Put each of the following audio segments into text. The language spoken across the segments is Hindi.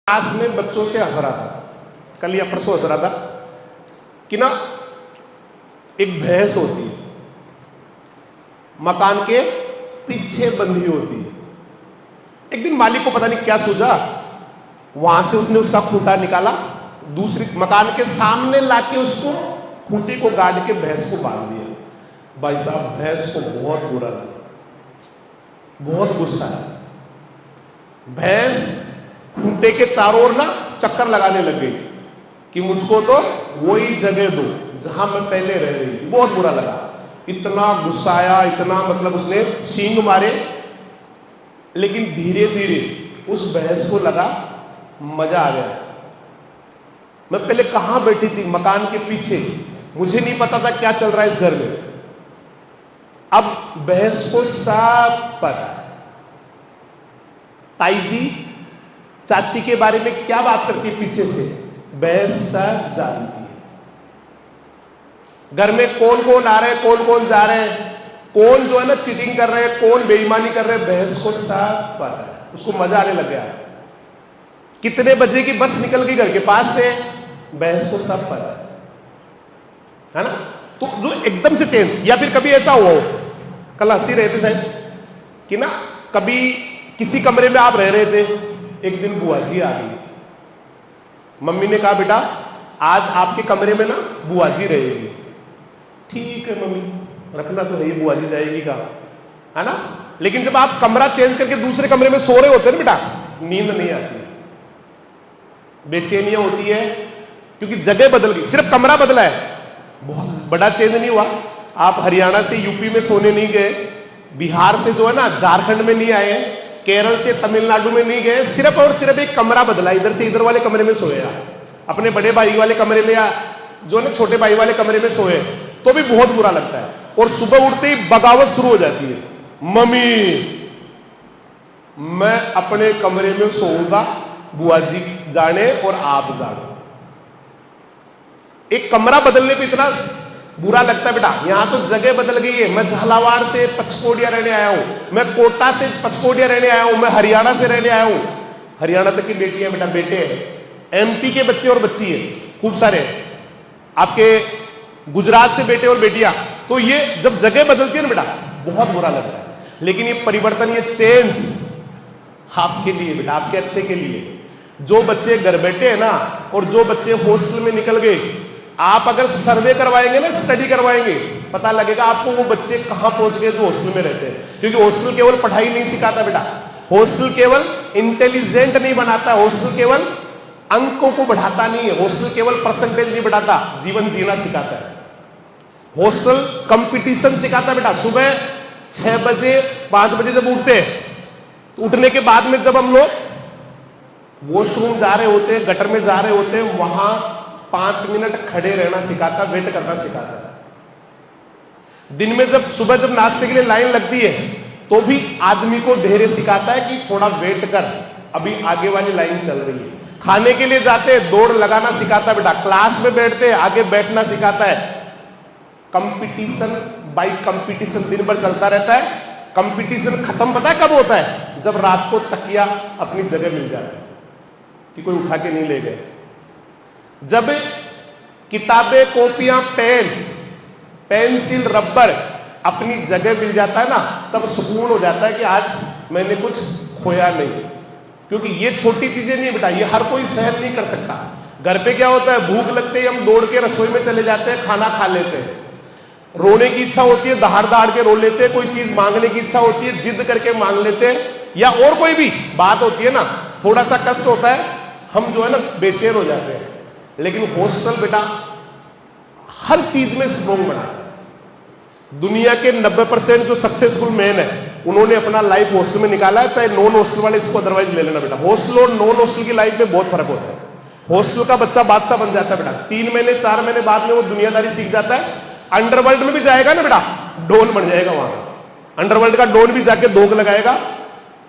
आज में बच्चों से हंस रहा था, कल या परसों हंस रहा था कि ना एक भैंस होती है, मकान के पीछे बंधी होती है। एक दिन मालिक को पता नहीं क्या सूझा, वहां से उसने उसका खूंटा निकाला, दूसरी मकान के सामने लाके उसको खूंटे को गाड़ के भैंस को बांध दिया। भाई साहब, भैंस को बहुत बुरा लगा, बहुत गुस्सा है। भैंस खूंटे के चारों ओर ना चक्कर लगाने लग गई कि मुझको तो वही जगह दो जहां मैं पहले रह रही थी। बहुत बुरा लगा, इतना गुस्सा आया, इतना मतलब उसने सींग मारे। लेकिन धीरे धीरे उस भैंस को लगा मजा आ गया। मैं पहले कहां बैठी थी, मकान के पीछे, मुझे नहीं पता था क्या चल रहा है इस घर में। अब भैंस को सब पता है। ताई जी चाची के बारे में क्या बात करती है पीछे से, भैंस सब जानती है। घर में कौन कौन आ रहे हैं, कौन कौन जा रहे हैं, कौन जो है ना चीटिंग कर रहे हैं, कौन बेईमानी कर रहे हैं, भैंस को सब पता है। उसको मजा आने लग गया। कितने बजे की बस निकल गई घर के पास से, भैंस को सब पता है ना। तो जो एकदम से चेंज, या फिर कभी ऐसा हुआ हो, कल हंसी रहे थे शायद कि ना, कभी किसी कमरे में आप रह रहे थे, एक दिन बुआ जी आ गई। मम्मी ने कहा बेटा आज आपके कमरे में ना बुआ जी रहेगी। ठीक है मम्मी, रखना तो है, ये बुआ जी जाएगी कहाँ, है ना। लेकिन जब आप कमरा चेंज करके दूसरे कमरे में सो रहे होते हैं ना बेटा, नींद नहीं आती, बेचैनियां होती है, क्योंकि जगह बदल गई, सिर्फ कमरा बदला है, बहुत बड़ा चेंज नहीं हुआ। आप हरियाणा से यूपी में सोने नहीं गए, बिहार से जो है ना झारखंड में नहीं आए, केरल से तमिलनाडु में नहीं गए, सिर्फ और सिर्फ एक कमरा बदला, इधर से इधर वाले कमरे में सोए आप, अपने बड़े भाई वाले कमरे में या जो ना छोटे भाई वाले कमरे में सोए, तो भी बहुत बुरा लगता है। और सुबह उठते ही बगावत शुरू हो जाती है, मम्मी मैं अपने कमरे में सोऊंगा, बुआ जी जाने और आप जाने। एक कमरा बदलने पे इतना बुरा लगता है बेटा। यहां तो जगह बदल गई है। मैं झालावाड़ से पचकोडिया रहने आया हूं, मैं कोटा से पचकोडिया रहने आया हूं, मैं हरियाणा से रहने आया हूं। हरियाणा तक की बेटी है बेटा, बेटे हैं, एमपी के बच्चे और बच्ची है खूब सारे, आपके गुजरात से बेटे और बेटियां। तो ये जब जगह बदलती है ना बेटा, बहुत बुरा लगता है। लेकिन ये परिवर्तन, ये चेंज आपके लिए बेटा, आपके अच्छे के लिए। जो बच्चे घर बैठे हैं ना, और जो बच्चे हॉस्टल में निकल गए, आप अगर सर्वे करवाएंगे ना, स्टडी करवाएंगे, पता लगेगा आपको वो बच्चे कहां पहुंच गए जो हॉस्टल में रहते हैं। क्योंकि हॉस्टल केवल पढ़ाई नहीं सिखाता बेटा, हॉस्टल केवल इंटेलिजेंट नहीं बनाता, हॉस्टल केवल अंकों को बढ़ाता नहीं है, हॉस्टल केवल परसेंटेज नहीं बढ़ाता, जीवन जीना सिखाता है। हॉस्टल कंपटीशन सिखाता बेटा। सुबह 6 बजे 5 बजे जब उठते हैं, उठने के बाद में जब हम लोग वॉशरूम जा रहे होते हैं, गटर में जा रहे होते हैं, वहां 5 मिनट खड़े रहना सिखाता, वेट करना सिखाता है। दिन में जब सुबह जब नाश्ते के लिए लाइन लगती है, तो भी आदमी को धैर्य सिखाता है कि थोड़ा वेट कर, अभी आगे वाली लाइन चल रही है। खाने के लिए जाते दौड़ लगाना सिखाता है बेटा। क्लास में बैठते आगे बैठना सिखाता है। कंपटीशन बाय कंपटीशन दिन भर चलता रहता है। कंपटीशन खत्म पता है कब होता है? जब रात को तकिया अपनी जगह मिल जाता है कि कोई उठा के नहीं ले गए। जब किताबें, कॉपियां, पेन, पेंसिल, रबर अपनी जगह मिल जाता है ना, तब सुकून हो जाता है कि आज मैंने कुछ खोया नहीं। क्योंकि ये छोटी चीजें नहीं बेटा, ये हर कोई सहन नहीं कर सकता। घर पे क्या होता है, भूख लगते ही हम दौड़ के रसोई में चले जाते हैं, खाना खा लेते हैं। रोने की इच्छा होती है, दहाड़ दहाड़ के रो लेते हैं। कोई चीज मांगने की इच्छा होती है, जिद करके मांग लेते हैं। या और कोई भी बात होती है ना, थोड़ा सा कष्ट होता है, हम जो है ना बेचैन हो जाते हैं। लेकिन हॉस्टल बेटा हर चीज में स्ट्रॉन्ग बनाता है। दुनिया के 90% जो सक्सेसफुल मैन है, उन्होंने अपना लाइफ हॉस्टल में निकाला है। चाहे नॉन हॉस्टल वाले इसको अदरवाइज ले लेना बेटा। हॉस्टल और नॉन हॉस्टल की लाइफ में बहुत फर्क होता है। हॉस्टल का बच्चा बादशाह बन जाता है बेटा, 3 महीने 4 महीने बाद में वो दुनियादारी सीख जाता है। अंडरवर्ल्ड में भी जाएगा ना बेटा, डॉन बन जाएगा वहां। अंडरवर्ल्ड का डॉन भी जाके धोख लगाएगा।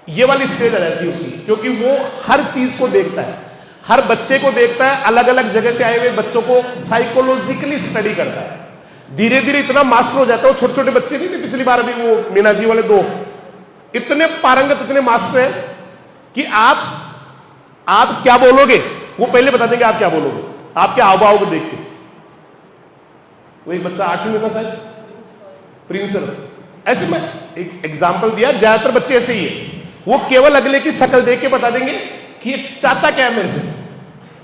ये वाली स्टेज आ जाती है उसकी, क्योंकि वो हर चीज को देखता है, हर बच्चे को देखता है, अलग अलग जगह से आए हुए बच्चों को साइकोलॉजिकली स्टडी करता है। धीरे धीरे इतना मास्टर हो जाता है। वो छोटे छोटे बच्चे नहीं थे पिछली बार अभी वो मीना जी वाले 2, इतने पारंगत, इतने मास्टर हैं कि आप क्या बोलोगे वो पहले बता देंगे आप क्या बोलोगे, आपके हाव भाव को देख के। वो एक बच्चा 8वीं में था शायद, प्रिंस सर, ऐसे मैं एक एग्जाम्पल दिया, ज्यादातर बच्चे ऐसे ही है, वो केवल अगले की शक्ल देख के बता देंगे कि ये चाहता क्या है मेरे से।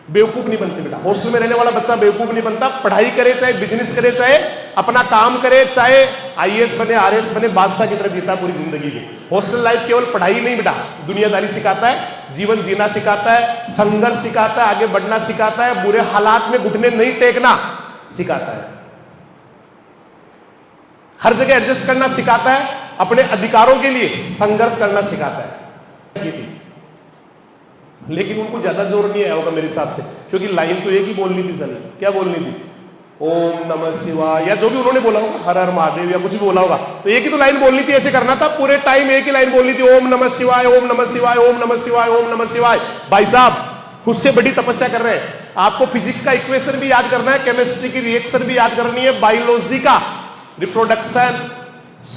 बेवकूफ नहीं बनते बेटा, हॉस्टल में रहने वाला बच्चा बेवकूफ नहीं बनता। पढ़ाई करे, चाहे बिजनेस करे, चाहे अपना काम करे, चाहे आईएएस बने, आरएएस बने, बादशाह की तरह जीता पूरी जिंदगी को। हॉस्टल लाइफ केवल पढ़ाई नहीं बेटा, दुनियादारी सिखाता है, जीवन जीना सिखाता है, संघर्ष सिखाता है, आगे बढ़ना सिखाता है, बुरे हालात में घुटने नहीं टेकना सिखाता है, हर जगह एडजस्ट करना सिखाता है, अपने अधिकारों के लिए संघर्ष करना सिखाता है। लेकिन उनको ज्यादा जोर नहीं आया होगा मेरे हिसाब से, क्योंकि लाइन तो एक ही बोलनी थी सर। क्या बोलनी थी? ओम नमः शिवाय, या जो भी उन्होंने बोला होगा, हर हर महादेव या कुछ भी बोला होगा, तो एक ही तो लाइन बोलनी थी। ऐसे करना था पूरे टाइम, एक ही लाइन बोलनी थी, ओम नमः शिवाय, ओम नमः शिवाय, ओम नमः शिवाय, ओम नमः शिवाय। भाई साहब उससे बड़ी तपस्या कर रहे हैं। आपको फिजिक्स का इक्वेशन भी याद करना है, केमिस्ट्री की रिएक्शन भी याद करनी है, बायोलॉजी का रिप्रोडक्शन,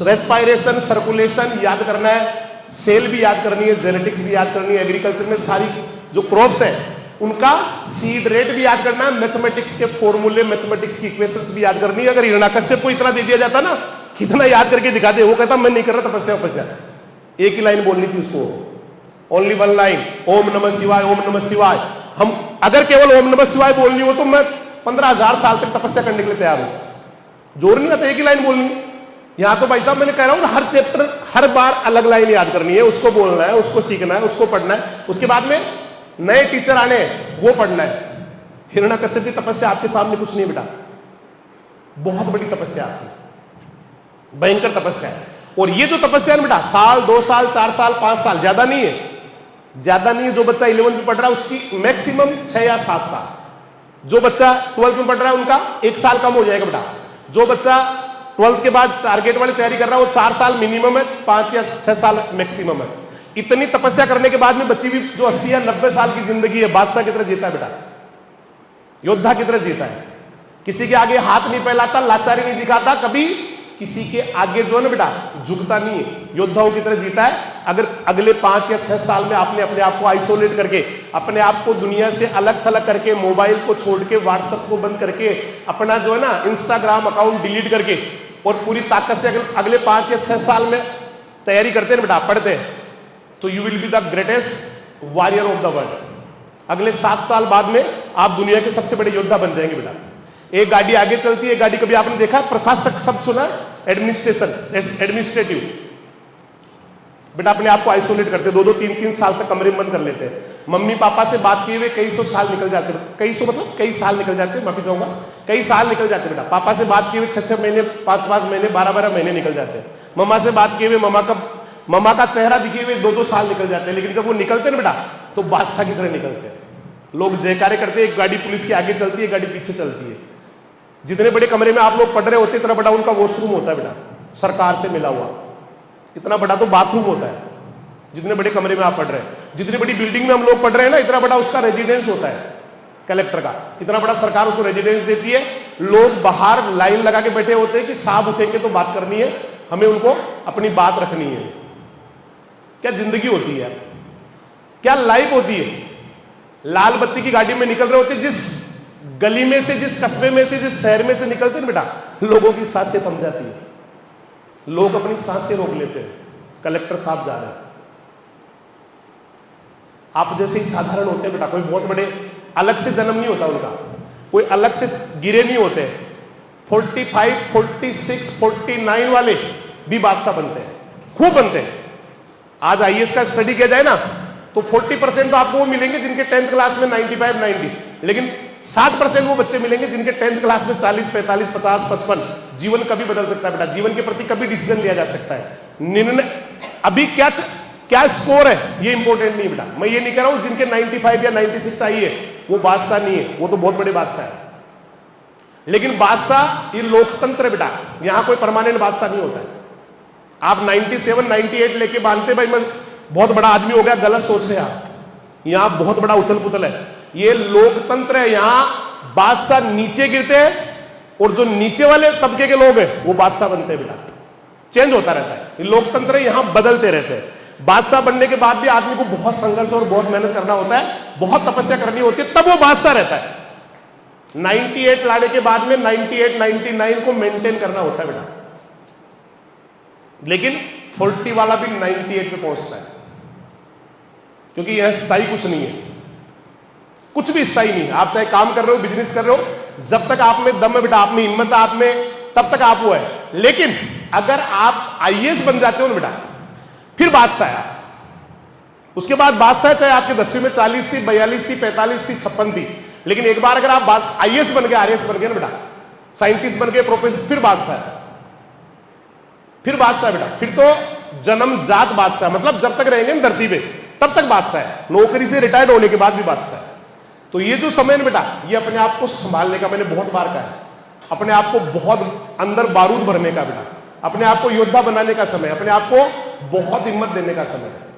रेस्पायरेशन, सर्कुलेशन याद करना है, सेल भी याद करनी है, जेनेटिक्स भी याद करनी है, एग्रीकल्चर में सारी जो क्रॉप्स है उनका सीड रेट भी याद करना है, मैथमेटिक्स के फॉर्मूले, मैथमेटिक्स की इक्वेशंस भी याद करनी है। अगर हिरण्यकश्यप को इतना दे दिया जाता ना, कितना याद करके दिखा दे, वो कहता मैं नहीं कर रहा तपस्या। एक ही लाइन बोलनी थी उसको, ओनली वन लाइन, ओम नमः शिवाय, ओम नमः शिवाय। हम अगर केवल ओम नमः शिवाय बोलनी हो तो मैं 15,000 साल तक तपस्या करने के लिए तैयार हूं। जोर नहीं आता, एक ही लाइन बोलनी। यहां तो भाई साहब मैंने कह रहा हूं, हर चैप्टर हर बार अलग लाइन याद करनी है, उसको बोलना है, उसको सीखना है, उसको पढ़ना है, उसके बाद में नए टीचर आने वो पढ़ना है। हिरण्यकश्यप की तपस्या आपके सामने कुछ नहीं बेटा, बहुत बड़ी तपस्या आपकी, भयंकर तपस्या है। और ये जो तपस्या है बेटा, साल, 2 साल, 4 साल, 5 साल, ज्यादा नहीं है, ज्यादा नहीं है। जो बच्चा 11वीं में पढ़ रहा है उसकी मैक्सिमम 6 या 7 साल। जो बच्चा 12th में पढ़ रहा है उनका 1 साल कम हो जाएगा बेटा। जो बच्चा 12th के बाद टारगेट वाली तैयारी कर रहा है वो 4 साल मिनिमम है, 5 या 6 साल मैक्सिमम है। इतनी तपस्या करने के बाद में बच्ची भी जो 80 या 90 साल की जिंदगी है, बादशाह की तरह जीता है बेटा, योद्धा की तरह जीता है। किसी के आगे हाथ नहीं फैलाता, लाचारी नहीं दिखाता, कभी किसी के आगे जो है ना बेटा झुकता नहीं है, योद्धाओं की तरह जीता है। अगर अगले 5 या 6 साल में आपने अपने आप को आइसोलेट करके, अपने आप को दुनिया से अलग थलग करके, मोबाइल को छोड़ के, व्हाट्सएप को बंद करके, अपना जो है ना इंस्टाग्राम अकाउंट डिलीट करके और पूरी ताकत से अगले 5 या 6 साल में तैयारी करते हैं बेटा, पढ़ते हैं, तो you will be the greatest warrior of the world. अगले 7 साल बाद में आप दुनिया के सबसे बड़े योद्धा बन जाएंगे बेटा। एक गाड़ी आगे चलती है, एक गाड़ी कभी आपने देखा, प्रशासक शब्द सुना, एडमिनिस्ट्रेटिव बेटा, अपने आप को आइसोलेट करते, 2-2, 3-3 साल तक कमरे में बंद कर लेते हैं। मम्मी पापा से बात किए हुए कई सौ साल निकल जाते, कई सौ मतलब कई साल निकल जाते, माफी चाहूंगा, कई साल निकल जाते बेटा। पापा से बात किए हुए 6-6 महीने, 5-5 महीने, 12-12 महीने निकल जाते हैं। मम्मा से बात किए हुए मम्मा का चेहरा दिखे हुए 2-2 साल निकल जाते हैं। लेकिन जब वो निकलते ना बेटा तो बादशाह की तरह निकलते हैं। लोग जयकारे करते हैं, एक गाड़ी पुलिस की आगे चलती है, गाड़ी पीछे चलती है। जितने बड़े कमरे में आप लोग पढ़ रहे होते, इतना बड़ा उनका वॉशरूम होता है बेटा, सरकार से मिला हुआ। इतना बड़ा तो बाथरूम होता है जितने बड़े कमरे में आप पढ़ रहे हैं। जितनी बड़ी बिल्डिंग में हम लोग पढ़ रहे हैं ना, इतना बड़ा उसका रेजिडेंस होता है कलेक्टर का, इतना बड़ा सरकार उसको रेजिडेंस देती है। लोग बाहर लाइन लगा के बैठे होते हैं कि साहब उठेंगे तो बात करनी है, हमें उनको अपनी बात रखनी है। क्या जिंदगी होती है, क्या लाइफ होती है। लाल बत्ती की गाड़ी में निकल रहे होते, जिस गली में से, जिस कस्बे में से, जिस शहर में से निकलते हैं बेटा, लोगों की सांसें थम जाती है, लोग अपनी सांसें रोक लेते हैं। कलेक्टर साहब जा रहे हैं, आप जैसे ही साधारण होते हैं बेटा, कोई बहुत बड़े अलग से जन्म नहीं होता उनका, कोई अलग से गिरे नहीं होते। 45, 46, 49 वाले भी बादशाह बनते हैं, खूब बनते हैं। आज आईएएस का स्टडी किया जाए ना तो 40% तो आपको वो मिलेंगे जिनके 10th क्लास में 95, 90, लेकिन 60% वो बच्चे मिलेंगे जिनके 10th क्लास में 40, 45, 50, 55। जीवन कभी बदल सकता है बेटा, जीवन के प्रति कभी डिसीजन लिया जा सकता है। निर्णय अभी क्या स्कोर है ये इंपॉर्टेंट नहीं बेटा। मैं ये नहीं कह रहा हूं जिनके 95 या 96 आई है वो बादशाह नहीं है, वो तो बहुत बड़े बादशाह है। लेकिन बादशाह ये लोकतंत्र है बेटा, यहां कोई परमानेंट बादशाह नहीं होता है। आप 97, 98 लेके बांधते भाई मैं बहुत बड़ा आदमी हो गया, गलत सोच रहे आप। यहां बहुत बड़ा उथल पुथल है, ये लोकतंत्र है। यहां बादशाह नीचे गिरते हैं और जो नीचे वाले तबके के लोग हैं वो बादशाह बनते हैं बेटा। चेंज होता रहता है, ये लोकतंत्र यहां बदलते रहते हैं। बादशाह बनने के बाद भी आदमी को बहुत संघर्ष और बहुत मेहनत करना होता है, बहुत तपस्या करनी होती है, तब वो बादशाह रहता है। 98 लाने के बाद में 98 99 को मेंटेन करना होता है बेटा, लेकिन 40 वाला भी 98 पे पहुंचता है, क्योंकि यह स्थायी कुछ नहीं है, कुछ भी स्थायी नहीं है। आप चाहे काम कर रहे हो, बिजनेस कर रहे हो, जब तक आप में दम है बेटा, आप में हिम्मत है, आप में, तब तक आप वो है। लेकिन अगर आप आईएएस बन जाते हो ना बेटा, फिर बादशाह है। उसके बाद बादशाह चाहे आपके 10वीं में 40 थी, 42 थी, 45 थी, 56 थी, लेकिन एक बार अगर आप आईएएस बन गए, आरएएस बन गए ना बेटा, साइंटिस्ट बन गए, प्रोफेसर, फिर बादशाह है, फिर बादशाह बेटा। फिर तो जन्मजात बादशाह, मतलब जब तक रहेंगे ना धरती पे तब तक बादशाह है, नौकरी से रिटायर्ड होने के बाद भी बादशाह है। तो ये जो समय है बेटा, ये अपने आप को संभालने का, मैंने बहुत बार कहा है, अपने आप को बहुत अंदर बारूद भरने का बेटा, अपने आप को योद्धा बनाने का समय, अपने आप को बहुत हिम्मत देने का समय है।